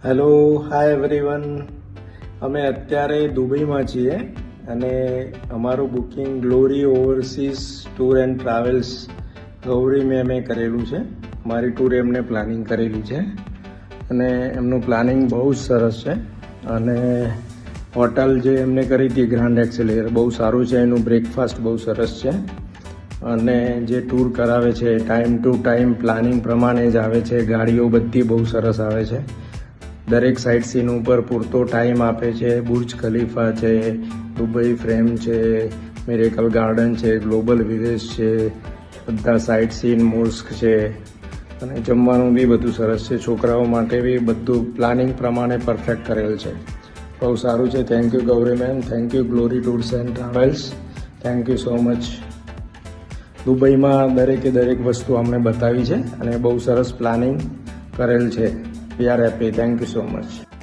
Hello, hi everyone. અમે અત્યારે દુબઈમાં છીએ અને અમારું booking glory overseas tour and travels Gauri મેમે કરેલું છે. મારી ટૂર એમને પ્લાનિંગ કરેલી છે અને એમનું પ્લાનિંગ બહુ જ સરસ છે. અને હોટલ જે એમને કરી હતી ગ્રાન્ડ એક્સેલેર બહુ સારું છે. એનું બ્રેકફાસ્ટ બહુ સરસ છે અને જે ટૂર કરાવે છે ટાઈમ ટુ ટાઈમ પ્લાનિંગ પ્રમાણે જ આવે છે. ગાડીઓ બધી બહુ સરસ આવે છે. દરેક સાઇટ સીન ઉપર પૂરતો ટાઈમ આપે છે. બુર્જ ખલીફા છે, દુબઈ ફ્રેમ છે, મિરેકલ ગાર્ડન છે, ગ્લોબલ વિલેજ છે, બધા સાઇટ સીન મોસ્ક છે અને જમવાનું બી બધું સરસ છે. છોકરાઓ માટે બી બધું પ્લાનિંગ પ્રમાણે પરફેક્ટ કરેલ છે. બહુ સારું છે. Thank you Gauri ma'am, thank you glory tours and travels, thank you so much. દુબઈમાં દરેક વસ્તુ અમને બતાવી છે અને બહુ સરસ પ્લાનિંગ કરેલ છે. We are happy. Thank you so much.